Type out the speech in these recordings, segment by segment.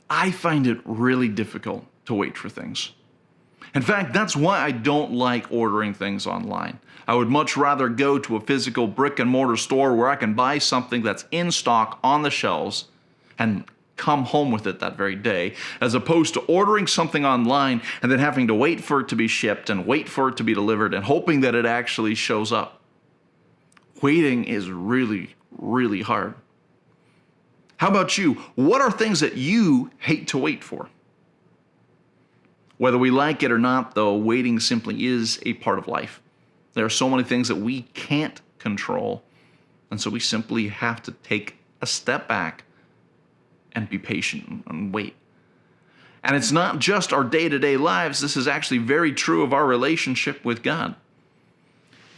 I find it really difficult to wait for things. In fact, that's why I don't like ordering things online. I would much rather go to a physical brick and mortar store where I can buy something that's in stock on the shelves and come home with it that very day, as opposed to ordering something online and then having to wait for it to be shipped and wait for it to be delivered and hoping that it actually shows up. Waiting is really, really hard. How about you? What are things that you hate to wait for? Whether we like it or not, though, waiting simply is a part of life. There are so many things that we can't control, and so we simply have to take a step back and be patient and wait. And it's not just our day-to-day lives. This is actually very true of our relationship with God.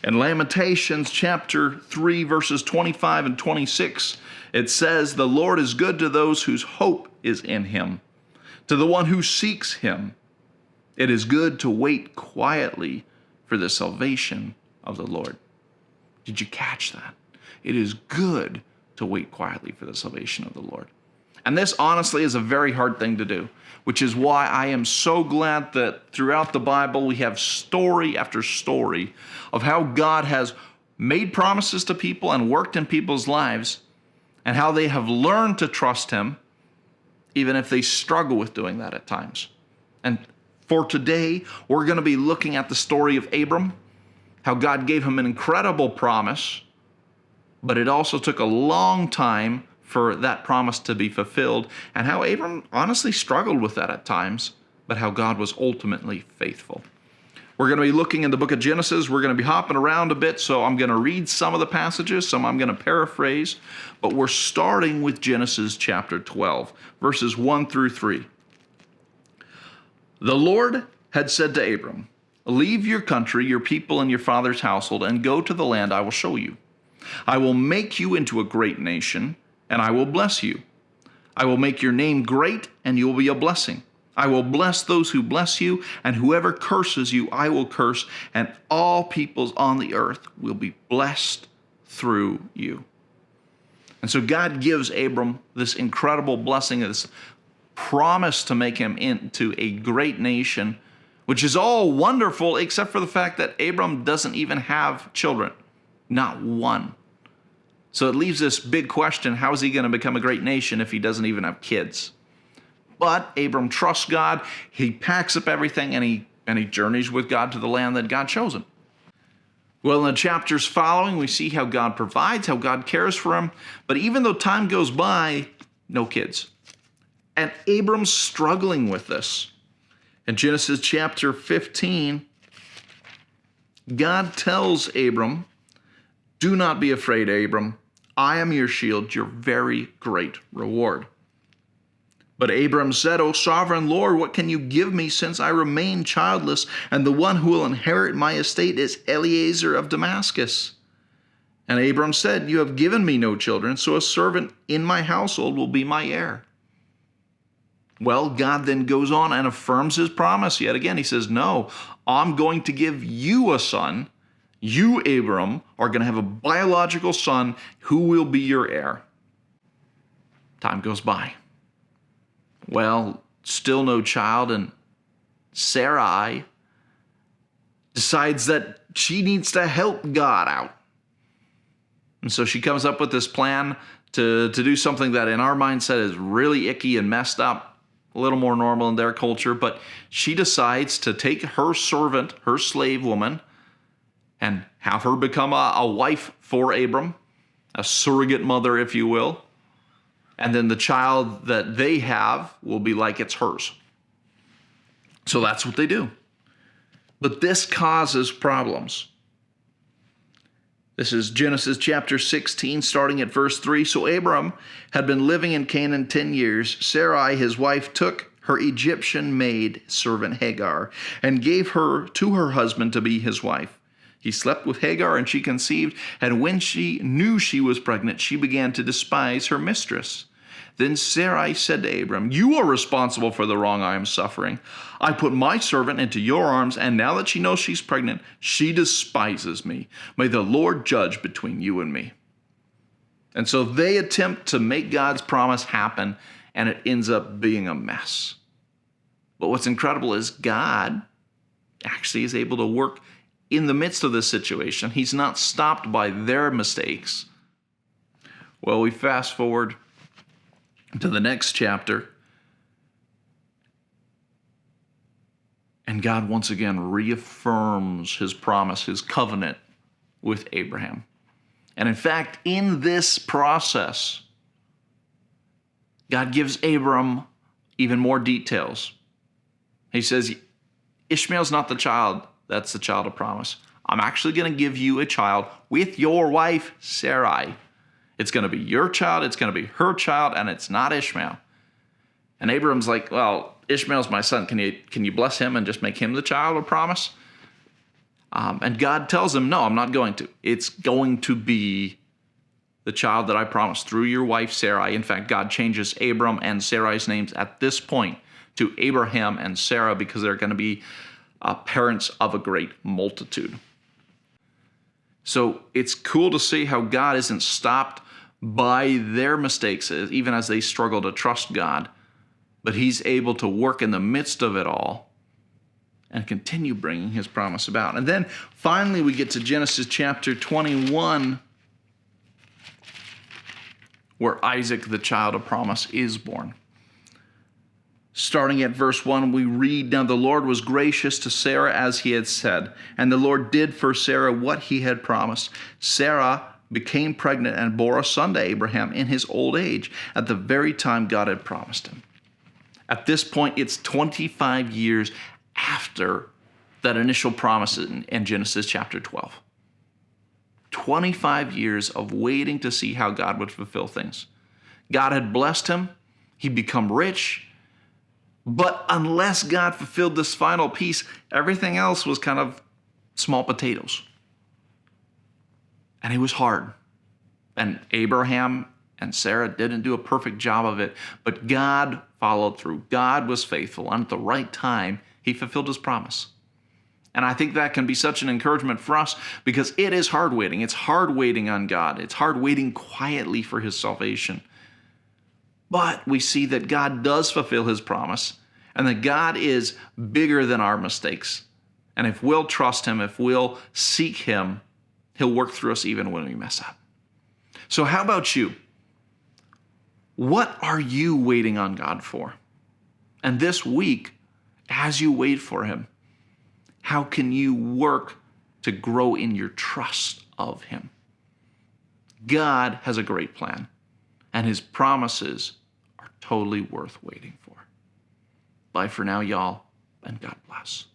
In Lamentations chapter 3, verses 25 and 26, it says, "The Lord is good to those whose hope is in him, to the one who seeks him. It is good to wait quietly for the salvation of the Lord." Did you catch that? It is good to wait quietly for the salvation of the Lord. And this honestly is a very hard thing to do, which is why I am so glad that throughout the Bible we have story after story of how God has made promises to people and worked in people's lives, and how they have learned to trust him, even if they struggle with doing that at times. And for today, we're going to be looking at the story of Abram, how God gave him an incredible promise, but it also took a long time for that promise to be fulfilled, and how Abram honestly struggled with that at times, but how God was ultimately faithful. We're going to be looking in the book of Genesis. We're going to be hopping around a bit, so I'm going to read some of the passages, some I'm going to paraphrase, but we're starting with Genesis chapter 12, verses 1 through 3. The Lord had said to Abram, "Leave your country, your people, and your father's household, and go to the land I will show you. I will make you into a great nation, and I will bless you. I will make your name great, and you will be a blessing. I will bless those who bless you, and whoever curses you I will curse, and all peoples on the earth will be blessed through you." And so God gives Abram this incredible blessing, this promise to make him into a great nation, which is all wonderful except for the fact that Abram doesn't even have children, not one. So it leaves this big question: how is he going to become a great nation if he doesn't even have kids? But Abram trusts God. He packs up everything and he journeys with God to the land that God shows him. Well, in the chapters following, we see how God provides, how God cares for him. But even though time goes by, no kids. And Abram's struggling with this. In Genesis chapter 15, God tells Abram, "Do not be afraid, Abram. I am your shield, your very great reward." But Abram said, "O sovereign Lord, what can you give me since I remain childless, and the one who will inherit my estate is Eliezer of Damascus?" And Abram said, "You have given me no children, so a servant in my household will be my heir." Well, God then goes on and affirms his promise yet again. He says, "No, I'm going to give you a son. You, Abram, are going to have a biological son who will be your heir." Time goes by. Well, still no child, and Sarai decides that she needs to help God out. And so she comes up with this plan to do something that in our mindset is really icky and messed up, a little more normal in their culture, but she decides to take her servant, her slave woman, and have her become a wife for Abram, a surrogate mother, if you will. And then the child that they have will be like it's hers. So that's what they do. But this causes problems. This is Genesis chapter 16, starting at verse 3. "So Abram had been living in Canaan 10 years. Sarai, his wife, took her Egyptian maid servant Hagar and gave her to her husband to be his wife. He slept with Hagar, and she conceived, and when she knew she was pregnant, she began to despise her mistress. Then Sarai said to Abram, 'You are responsible for the wrong I am suffering. I put my servant into your arms, and now that she knows she's pregnant, she despises me. May the Lord judge between you and me.'" And so they attempt to make God's promise happen, and it ends up being a mess. But what's incredible is God actually is able to work in the midst of this situation. He's not stopped by their mistakes. Well, we fast forward to the next chapter, and God once again reaffirms his promise, his covenant with Abraham. And in fact, in this process, God gives Abram even more details. He says, Ishmael's not the child that's the child of promise. I'm actually going to give you a child with your wife, Sarai. It's going to be your child, it's going to be her child, and it's not Ishmael. And Abram's like, well, Ishmael's my son. Can you bless him and just make him the child of promise? And God tells him, no, I'm not going to. It's going to be the child that I promised through your wife, Sarai. In fact, God changes Abram and Sarai's names at this point to Abraham and Sarah because they're going to be parents of a great multitude. So it's cool to see how God isn't stopped by their mistakes, even as they struggle to trust God, but he's able to work in the midst of it all and continue bringing his promise about. And then finally we get to Genesis chapter 21, where Isaac, the child of promise, is born. Starting at verse 1, we read, Now the Lord was gracious to Sarah as he had said, and the Lord did for Sarah what he had promised. Sarah became pregnant and bore a son to Abraham in his old age, at the very time God had promised him. At this point, it's 25 years after that initial promise in Genesis chapter 12. 25 years of waiting to see how God would fulfill things. God had blessed him. He'd become rich. But unless God fulfilled this final piece, everything else was kind of small potatoes. And it was hard. And Abraham and Sarah didn't do a perfect job of it, but God followed through. God was faithful, and at the right time, he fulfilled his promise. And I think that can be such an encouragement for us because it is hard waiting. It's hard waiting on God. It's hard waiting quietly for his salvation. But we see that God does fulfill his promise and that God is bigger than our mistakes. And if we'll trust him, if we'll seek him, he'll work through us even when we mess up. So how about you? What are you waiting on God for? And this week, as you wait for him, how can you work to grow in your trust of him? God has a great plan, and his promises are totally worth waiting for. Bye for now, y'all, and God bless.